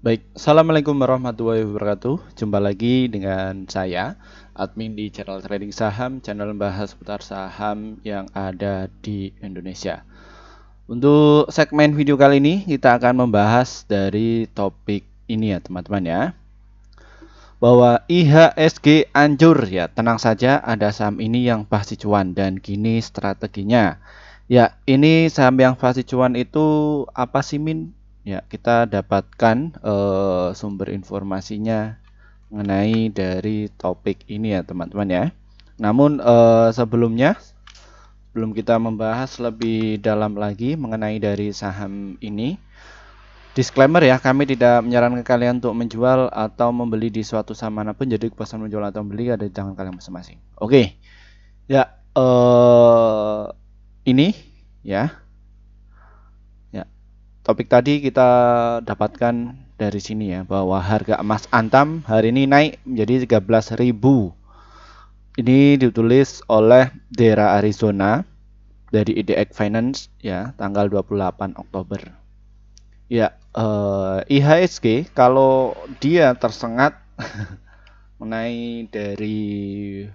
Baik, Assalamualaikum warahmatullahi wabarakatuh. Jumpa lagi dengan saya, admin di channel Trading Saham, channel membahas seputar saham yang ada di Indonesia. Untuk segmen video kali ini, kita akan membahas dari topik ini ya teman-teman ya, bahwa IHSG anjur ya. Tenang saja, ada saham ini yang pasti cuan dan gini strateginya. Ya, ini saham yang pasti cuan itu apa sih Min? Ya, kita dapatkan sumber informasinya mengenai dari topik ini ya teman-teman ya. Namun sebelum kita membahas lebih dalam lagi mengenai dari saham ini, disclaimer ya, kami tidak menyarankan kalian untuk menjual atau membeli di suatu saham manapun. Jadi keputusan menjual atau membeli ada di tangan kalian masing-masing. Oke, ya ini ya. Topik tadi kita dapatkan dari sini ya, bahwa harga emas Antam hari ini naik menjadi 13.000. Ini ditulis oleh Dera Arizona dari IDX Finance ya, tanggal 28 Oktober. Ya, IHSG kalau dia tersengat menaik dari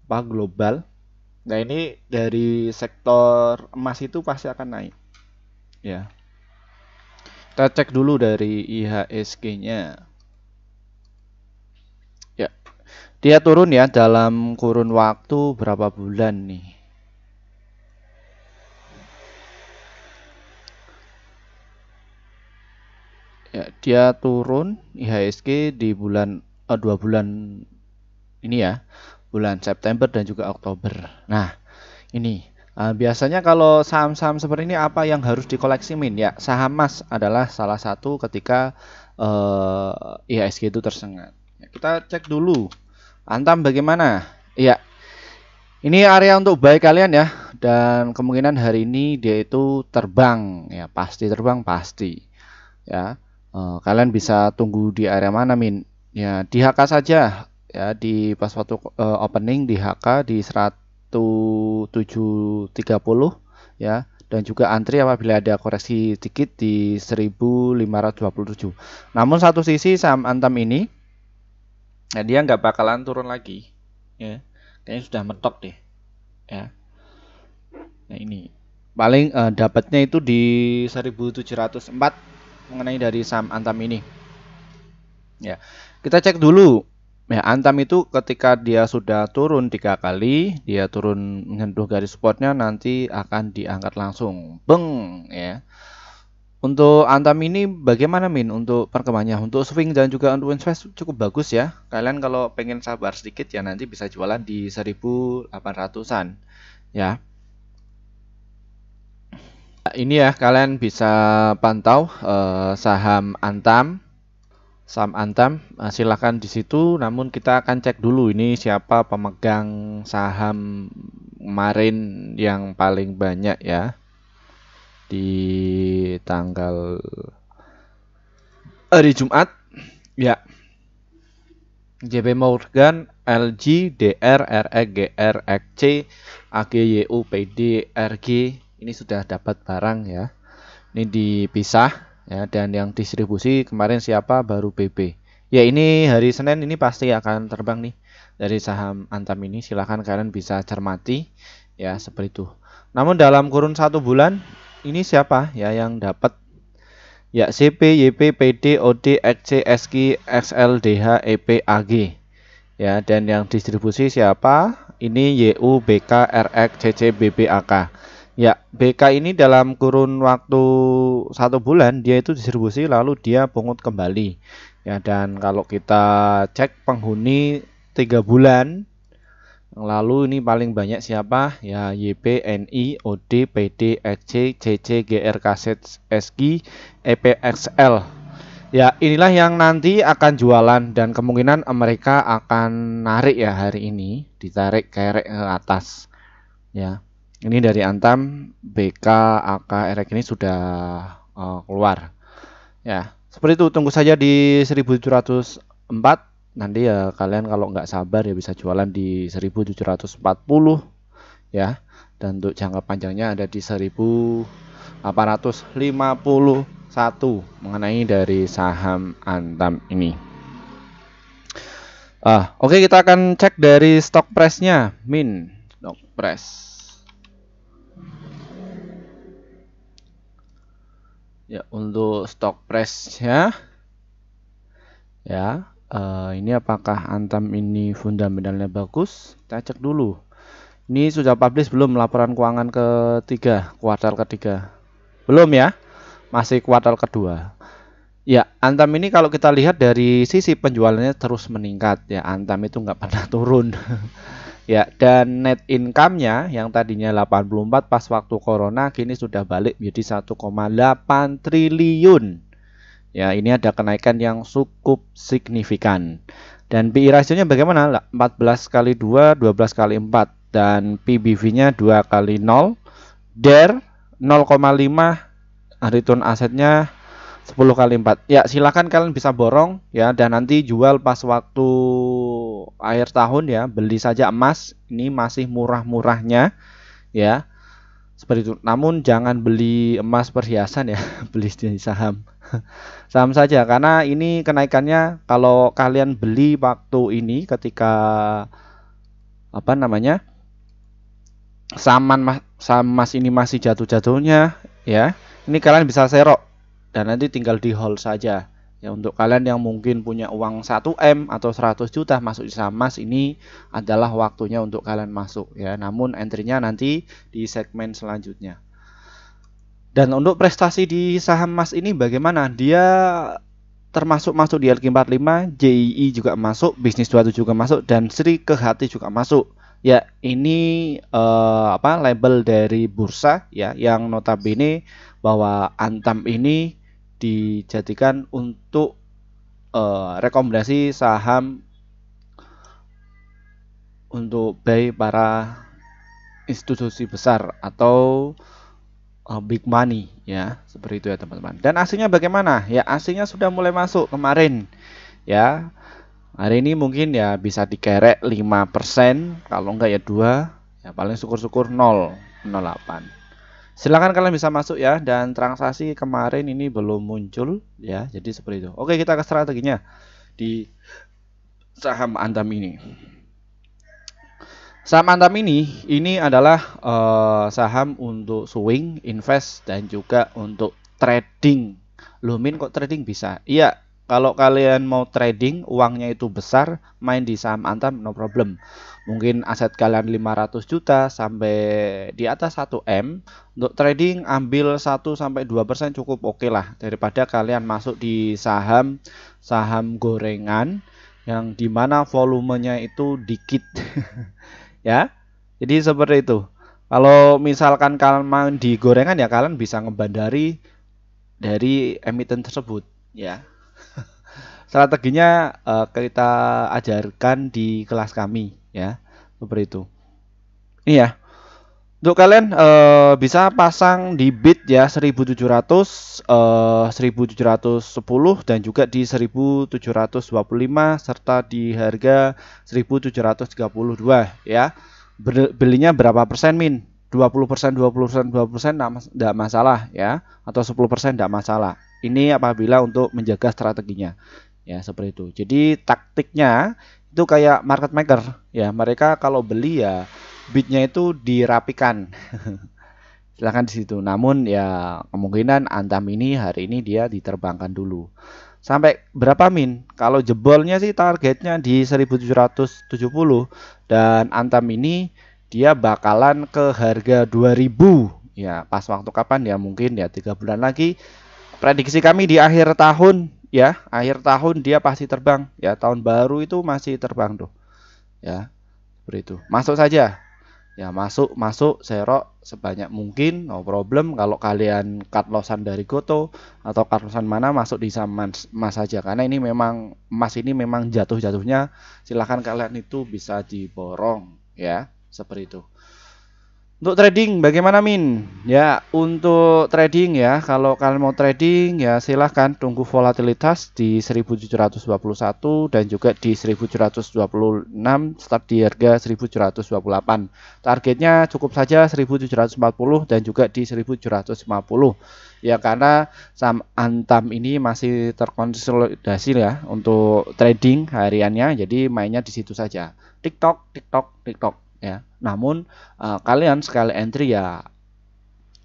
global. Nah, ini dari sektor emas itu pasti akan naik. Ya. Kita cek dulu dari IHSG-nya. Ya, dia turun ya dalam kurun waktu berapa bulan nih? Ya, dia turun IHSG di bulan 2 bulan ini ya, bulan September dan juga Oktober. Nah, ini biasanya kalau saham-saham seperti ini apa yang harus dikoleksi Min? Ya, saham emas adalah salah satu ketika IHSG itu tersengat. Ya, kita cek dulu. Antam bagaimana? Iya. Ini area untuk buy kalian ya, dan kemungkinan hari ini dia itu terbang ya, pasti terbang pasti. Ya. Kalian bisa tunggu di area mana Min? Ya, di HK saja ya, di pas waktu opening di HK di 1730 ya, dan juga antri apabila ada koreksi sedikit di 1527. Namun satu sisi saham Antam ini nah, dia nggak bakalan turun lagi ya, kayaknya sudah mentok deh ya. Nah, ini paling dapatnya itu di 1704 mengenai dari saham Antam ini ya. Kita cek dulu ya, Antam itu ketika dia sudah turun 3 kali, dia turun menyentuh garis supportnya, nanti akan diangkat langsung beng ya. Untuk Antam ini bagaimana Min untuk perkembangannya? Untuk swing dan juga untuk invest cukup bagus ya. Kalian kalau pengen sabar sedikit ya nanti bisa jualan di 1800-an ya. Ini ya, kalian bisa pantau saham Antam. Saham Antam silakan di situ, namun kita akan cek dulu ini siapa pemegang saham kemarin yang paling banyak ya. Di tanggal hari Jumat ya, JP Morgan, LG, DR, RE, GR, XC, AGYU, PD, RG ini sudah dapat barang ya. Ini dipisah ya, dan yang distribusi kemarin siapa? Baru BB. Ya, ini hari Senin ini pasti akan terbang nih dari saham Antam ini. Silahkan kalian bisa cermati ya, seperti itu. Namun dalam kurun 1 bulan ini siapa ya yang dapat? Ya, CP, YP, PD, OD, XC, SK, XL, DH, EP, AG. Ya, dan yang distribusi siapa? Ini YU, BK, RX, CC, BB, AK. Ya, BK ini dalam kurun waktu 1 bulan dia itu distribusi lalu dia pungut kembali. Ya, dan kalau kita cek penghuni 3 bulan lalu ini paling banyak siapa? Ya, YP, NI, OD, PD, XC, CC, GR, KZ, SG, EPXL. Ya, inilah yang nanti akan jualan dan kemungkinan mereka akan narik ya hari ini, ditarik kerek ke atas. Ya. Ini dari Antam, BK, AK, RX ini sudah keluar. Ya, seperti itu, tunggu saja di 1704. Nanti ya kalian kalau nggak sabar ya bisa jualan di 1740 ya. Dan untuk jangka panjangnya ada di 1850 satu mengenai dari saham Antam ini. Oke, kita akan cek dari stock price-nya, Min. Stock price. Ya, untuk stock price-nya ya, ini apakah Antam ini fundamentalnya bagus? Kita cek dulu. Ini sudah publish belum laporan keuangan ketiga, kuartal ketiga? Belum ya, masih kuartal kedua. Ya, Antam ini kalau kita lihat dari sisi penjualannya terus meningkat ya. Antam itu nggak pernah turun. Ya, dan net income-nya yang tadinya 84 pas waktu corona kini sudah balik menjadi 1,8 triliun. Ya, ini ada kenaikan yang cukup signifikan. Dan PI rasionya bagaimana? 14 kali 2, 12 kali 4. Dan PBV-nya 2 kali 0. DER 0,5. Return asetnya 10 kali 4. Ya, silakan kalian bisa borong ya, dan nanti jual pas waktu akhir tahun ya. Beli saja emas, ini masih murah-murahnya ya. Seperti itu. Namun jangan beli emas perhiasan ya, beli di saham. Saham saja, karena ini kenaikannya kalau kalian beli waktu ini ketika saham emas ini masih jatuh-jatuhnya ya, ini kalian bisa serok dan nanti tinggal di hold saja ya. Untuk kalian yang mungkin punya uang 1M atau 100 juta masuk di saham emas, ini adalah waktunya untuk kalian masuk ya. Namun entry-nya nanti di segmen selanjutnya. Dan untuk prestasi di saham emas ini bagaimana? Dia termasuk masuk di LQ45, JII juga masuk, Bisnis 27 juga masuk, dan Sri Kehati juga masuk. Ya, ini label dari bursa ya, yang notabene bahwa Antam ini dijadikan untuk rekomendasi saham untuk buy para institusi besar atau big money ya, seperti itu ya teman-teman. Dan aslinya bagaimana? Ya, aslinya sudah mulai masuk kemarin ya. Hari ini mungkin ya bisa dikerek 5%, kalau enggak ya 2, ya paling syukur-syukur 0,08. Silakan kalian bisa masuk ya, dan transaksi kemarin ini belum muncul ya, jadi seperti itu. Oke, kita ke strateginya di saham Antam ini. Saham Antam ini adalah saham untuk swing, invest, dan juga untuk trading. Loh Min, kok trading bisa? Iya, kalau kalian mau trading, uangnya itu besar, main di saham Antam no problem. Mungkin aset kalian 500 juta sampai di atas 1M. Untuk trading ambil 1-2% cukup oke lah, daripada kalian masuk di saham gorengan yang dimana volumenya itu dikit. Ya, jadi seperti itu. Kalau misalkan kalian main di gorengan ya, kalian bisa ngebandari dari emiten tersebut ya. Strateginya kita ajarkan di kelas kami ya, seperti itu. Ini ya, untuk kalian bisa pasang di bid ya 1700, 1710 dan juga di 1725 serta di harga 1732 ya. Belinya berapa persen Min? 20%, 20%, 20% enggak masalah ya, atau 10% enggak masalah. Ini apabila untuk menjaga strateginya. Ya, seperti itu. Jadi taktiknya itu kayak market maker ya. Mereka kalau beli ya bidnya itu dirapikan. Silahkan di situ. Namun ya kemungkinan Antam ini hari ini dia diterbangkan dulu. Sampai berapa Min? Kalau jebolnya sih targetnya di 1770, dan Antam ini dia bakalan ke harga 2000 ya. Pas waktu kapan ya? Mungkin ya 3 bulan lagi. Prediksi kami di akhir tahun ya, akhir tahun dia pasti terbang ya. Tahun baru itu masih terbang tuh ya, seperti itu. Masuk saja ya, masuk serok sebanyak mungkin, no problem. Kalau kalian cut lossan dari Goto atau cut lossan mana, masuk di saham emas saja, karena ini memang emas ini memang jatuh-jatuhnya. Silahkan kalian itu bisa diborong ya, seperti itu. Untuk trading bagaimana Min? Ya, untuk trading ya, kalau kalian mau trading ya silahkan tunggu volatilitas di 1721 dan juga di 1726, start di harga 1728. Targetnya cukup saja 1740 dan juga di 1750. Ya, karena saham Antam ini masih terkonsolidasi ya untuk trading hariannya, jadi mainnya di situ saja. TikTok, TikTok, TikTok ya. Namun kalian sekali entry ya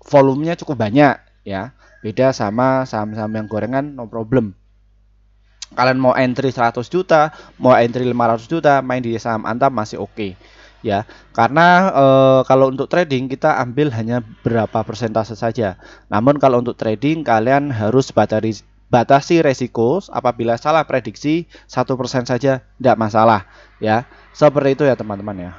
volumenya cukup banyak ya. Beda sama saham-saham yang gorengan, no problem. Kalian mau entry 100 juta, mau entry 500 juta, main di saham Antam masih oke. Ya, karena kalau untuk trading kita ambil hanya berapa persentase saja. Namun kalau untuk trading kalian harus batasi resiko. Apabila salah prediksi 1% saja tidak masalah ya. Seperti itu ya teman-teman ya.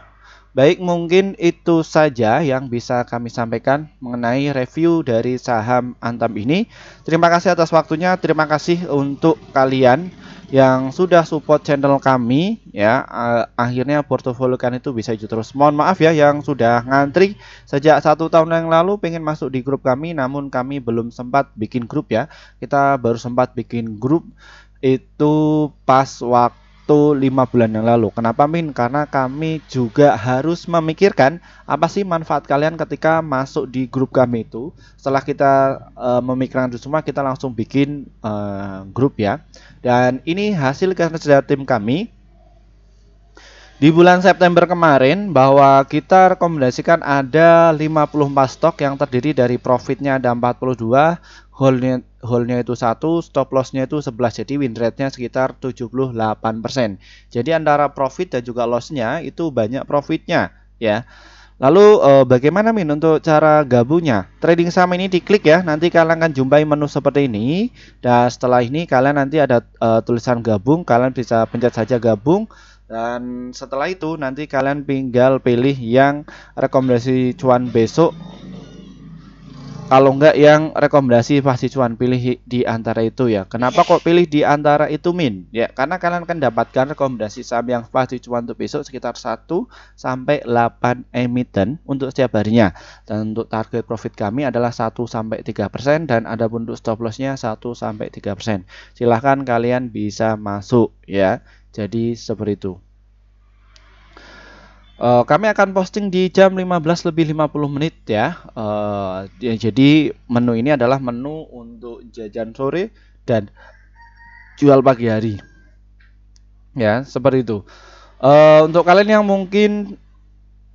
Baik, mungkin itu saja yang bisa kami sampaikan mengenai review dari saham Antam ini. Terima kasih atas waktunya. Terima kasih untuk kalian yang sudah support channel kami ya. Akhirnya portofolio kan itu bisa hijau terus. Mohon maaf ya yang sudah ngantri sejak 1 tahun yang lalu pengen masuk di grup kami, namun kami belum sempat bikin grup ya. Kita baru sempat bikin grup itu pas waktu 5 bulan yang lalu. Kenapa Min? Karena kami juga harus memikirkan apa sih manfaat kalian ketika masuk di grup kami itu. Setelah kita memikirkan itu semua, kita langsung bikin grup ya. Dan ini hasil kerja tim kami di bulan September kemarin, bahwa kita rekomendasikan ada 54 stok yang terdiri dari profitnya ada 42, hold-nya itu 1, stop loss-nya itu 11, jadi win rate-nya sekitar 78%. Jadi antara profit dan juga loss-nya itu banyak profitnya ya. Lalu bagaimana Min untuk cara gabungnya? Trading saham ini diklik ya, nanti kalian akan jumpai menu seperti ini. Dan setelah ini kalian nanti ada tulisan gabung, kalian bisa pencet saja gabung. Dan setelah itu nanti kalian tinggal pilih yang rekomendasi cuan besok. Kalau enggak yang rekomendasi pasti cuan, pilih di antara itu ya. Kenapa kok pilih di antara itu Min? Ya, karena kalian akan dapatkan rekomendasi saham yang pasti cuan untuk besok sekitar 1 sampai 8 emiten untuk setiap harinya. Dan untuk target profit kami adalah 1 sampai 3% dan ada untuk stop loss-nya 1 sampai 3%. Silahkan kalian bisa masuk ya. Jadi seperti itu. Kami akan posting di jam 15:50 ya. Jadi menu ini adalah menu untuk jajan sore dan jual pagi hari. Ya, seperti itu. Untuk kalian yang mungkin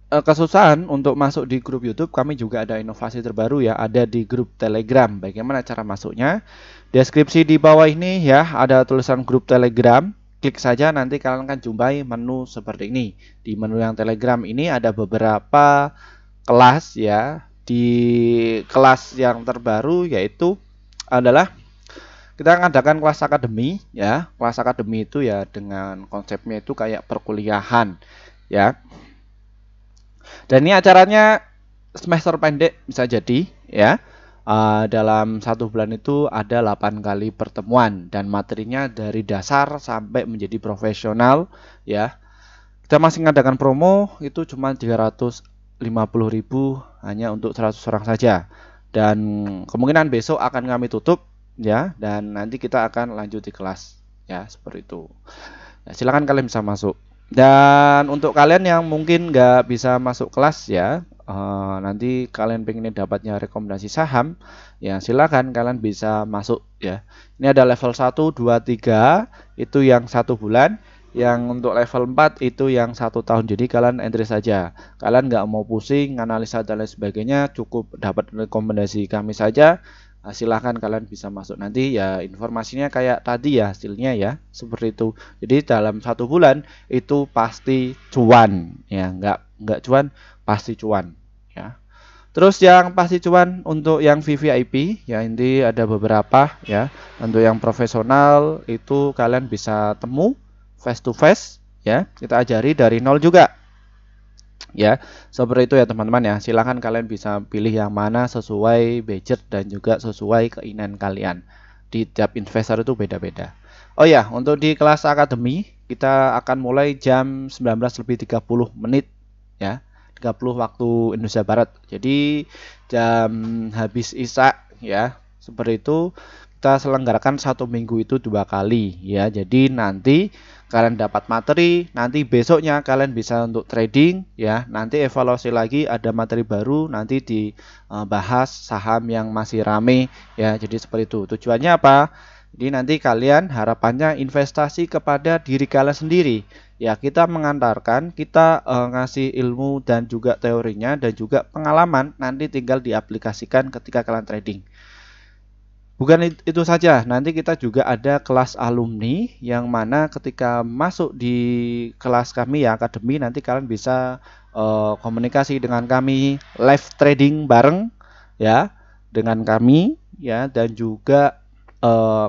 kesusahan untuk masuk di grup YouTube, kami juga ada inovasi terbaru ya, ada di grup Telegram. Bagaimana cara masuknya? Deskripsi di bawah ini ya, ada tulisan grup Telegram. Klik saja, nanti kalian akan jumpai menu seperti ini. Di menu yang Telegram ini ada beberapa kelas ya. Di kelas yang terbaru yaitu adalah kita ngadakan kelas akademi ya. Kelas akademi itu ya dengan konsepnya itu kayak perkuliahan ya. Dan ini acaranya semester pendek bisa jadi ya. Dalam 1 bulan itu ada 8 kali pertemuan dan materinya dari dasar sampai menjadi profesional ya. Kita masih mengadakan promo itu cuma 350.000 hanya untuk 100 orang saja. Dan kemungkinan besok akan kami tutup ya, dan nanti kita akan lanjut di kelas ya, seperti itu. Ya, silakan kalian bisa masuk. Dan untuk kalian yang mungkin nggak bisa masuk kelas ya, nanti kalian pengen dapatnya rekomendasi saham ya, silakan kalian bisa masuk ya. Ini ada level 1, 2, 3 itu yang 1 bulan, yang untuk level 4 itu yang 1 tahun. Jadi kalian entry saja, kalian nggak mau pusing analisa dan lain sebagainya, cukup dapat rekomendasi kami saja. Silahkan kalian bisa masuk, nanti ya informasinya kayak tadi ya, hasilnya ya seperti itu. Jadi dalam 1 bulan itu pasti cuan ya, nggak cuan pasti cuan ya. Terus yang pasti cuan untuk yang VVIP ya, ini ada beberapa ya. Untuk yang profesional itu kalian bisa temu face to face ya, kita ajari dari nol juga ya. Seperti itu ya teman-teman ya. Silahkan kalian bisa pilih yang mana sesuai budget dan juga sesuai keinginan kalian. Di tiap investor itu beda-beda. Oh ya, untuk di kelas akademi kita akan mulai jam 19:30 ya. 30 waktu Indonesia Barat. Jadi jam habis isya ya. Seperti itu kita selenggarakan 1 minggu itu 2 kali ya. Jadi nanti kalian dapat materi, nanti besoknya kalian bisa untuk trading ya. Nanti evaluasi lagi ada materi baru, nanti dibahas saham yang masih rame ya. Jadi seperti itu. Tujuannya apa? Jadi nanti kalian harapannya investasi kepada diri kalian sendiri. Ya, kita mengantarkan, kita ngasih ilmu dan juga teorinya dan juga pengalaman nanti tinggal diaplikasikan ketika kalian trading. Bukan itu saja, nanti kita juga ada kelas alumni yang mana ketika masuk di kelas kami ya akademi nanti kalian bisa komunikasi dengan kami, live trading bareng ya dengan kami ya, dan juga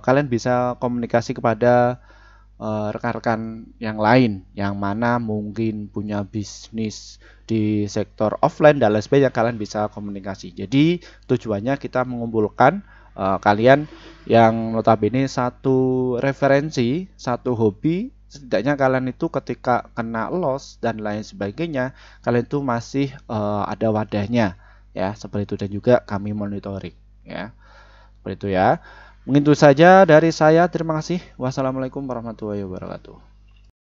kalian bisa komunikasi kepada rekan-rekan yang lain yang mana mungkin punya bisnis di sektor offline dan lain sebagainya, kalian bisa komunikasi. Jadi tujuannya kita mengumpulkan kalian yang notabene satu referensi, satu hobi, setidaknya kalian itu ketika kena loss dan lain sebagainya, kalian itu masih ada wadahnya ya, seperti itu, dan juga kami monitoring ya. Seperti itu ya. Mungkin itu saja dari saya. Terima kasih. Wassalamualaikum warahmatullahi wabarakatuh.